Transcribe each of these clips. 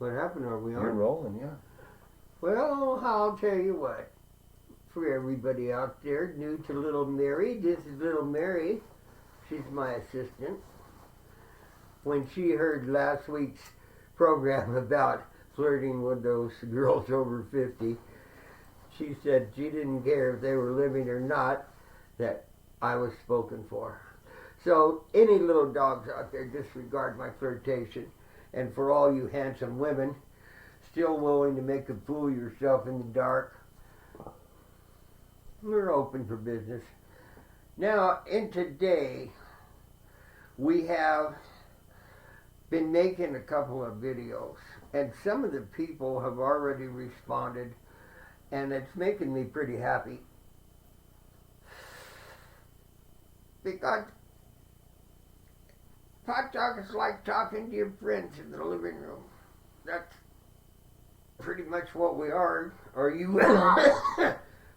What happened? Are we on? You're rolling, yeah. Well, I'll tell you what. For everybody out there new to Little Mary, this is Little Mary. She's my assistant. When she heard last week's program about flirting with those girls over 50, she said she didn't care if they were living or not, that I was spoken for. So any little dogs out there, disregard my flirtation. And for all you handsome women still willing to make a fool of yourself in the dark, we're open for business. Now, in today, we have been making a couple of videos, and some of the people have already responded, and it's making me pretty happy. Because pot talk is like talking to your friends in the living room. That's pretty much what we are, or you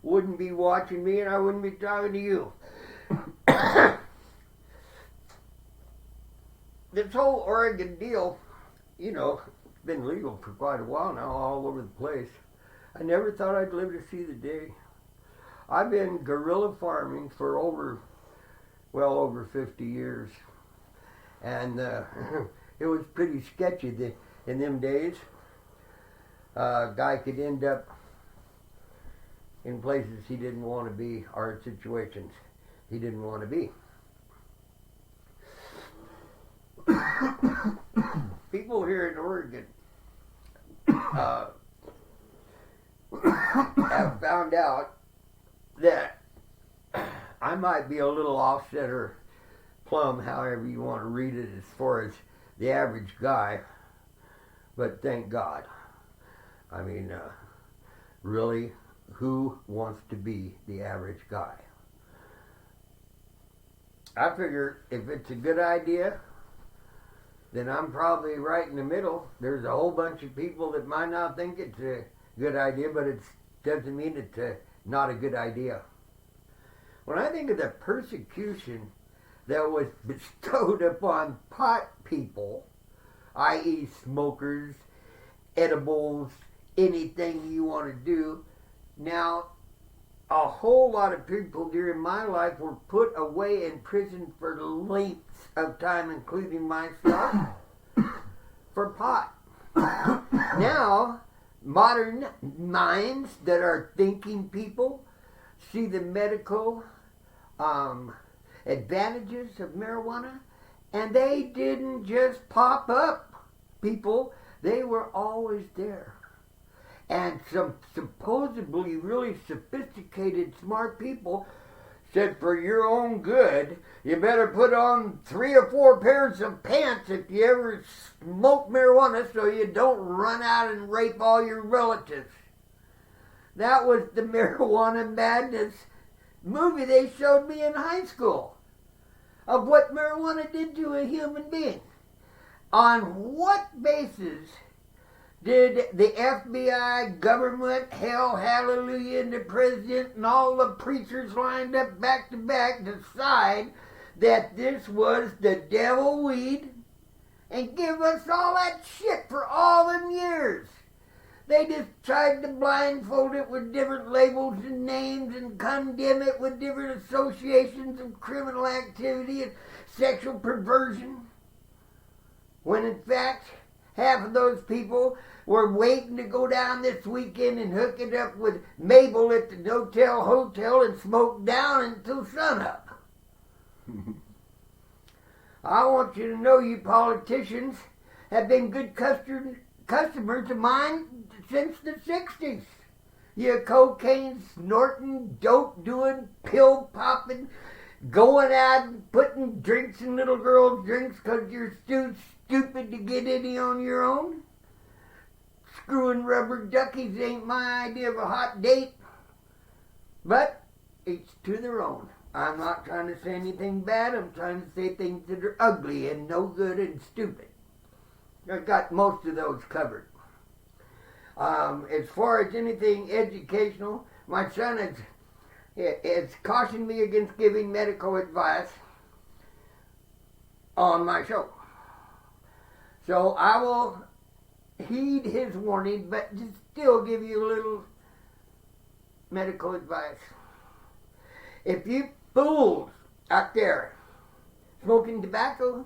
wouldn't be watching me and I wouldn't be talking to you. This whole Oregon deal, you know, it's been legal for quite a while now, all over the place. I never thought I'd live to see the day. I've been guerrilla farming for over 50 years. And it was pretty sketchy in them days. A guy could end up in places he didn't want to be, or situations he didn't want to be. People here in Oregon have found out that I might be a little offset or plumb, however you want to read it, as far as the average guy, but thank God. I mean, really, who wants to be the average guy? I figure if it's a good idea, then I'm probably right in the middle. There's a whole bunch of people that might not think it's a good idea, but it doesn't mean it's not a good idea. When I think of the persecution that was bestowed upon pot people, i.e. smokers, edibles, anything you want to do. Now, a whole lot of people during my life were put away in prison for lengths of time, including myself, for pot. Now, modern minds that are thinking people see the medical advantages of marijuana, and they didn't just pop up, people. They were always there. And some supposedly really sophisticated, smart people said, for your own good, you better put on 3 or 4 pairs of pants if you ever smoke marijuana so you don't run out and rape all your relatives. That was the Marijuana Madness movie they showed me in high school, of what marijuana did to a human being. On what basis did the FBI, government, hell, hallelujah, and the president and all the preachers lined up back to back decide that this was the devil weed and give us all that shit for all them years? They just tried to blindfold it with different labels and names and condemn it with different associations of criminal activity and sexual perversion. When in fact, half of those people were waiting to go down this weekend and hook it up with Mabel at the hotel and smoke down until sunup. I want you to know, you politicians have been good customers of mine since the 60s. You cocaine snorting, dope doing, pill popping, going out and putting drinks in little girls' drinks because you're too stupid to get any on your own. Screwing rubber duckies ain't my idea of a hot date. But each to their own. I'm not trying to say anything bad. I'm trying to say things that are ugly and no good and stupid. I've got most of those covered. As far as anything educational, my son has cautioned me against giving medical advice on my show. So I will heed his warning, but just still give you a little medical advice. If you fools out there smoking tobacco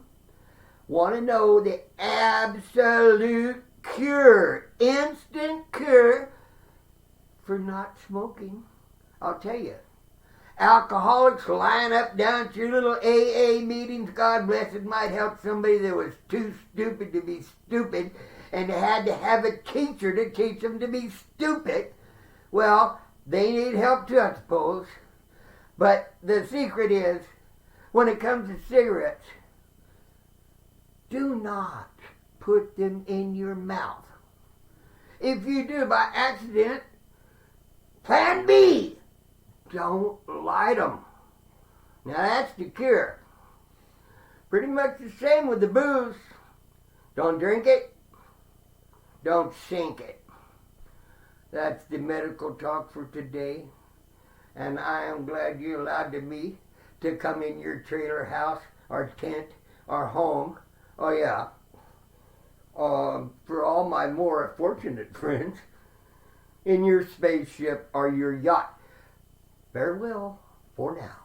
want to know the absolute cure, instant cure for not smoking, I'll tell you. Alcoholics line up down at your little AA meetings. God bless it, might help somebody that was too stupid to be stupid and had to have a teacher to teach them to be stupid. Well, they need help too, I suppose. But the secret is, when it comes to cigarettes, do not put them in your mouth. If you do by accident, plan B, don't light them. Now that's the cure. Pretty much the same with the booze. Don't drink it, don't sink it. That's the medical talk for today. And I am glad you allowed me to come in your trailer house or tent or home. Oh yeah. For all my more fortunate friends, in your spaceship or your yacht. Farewell for now.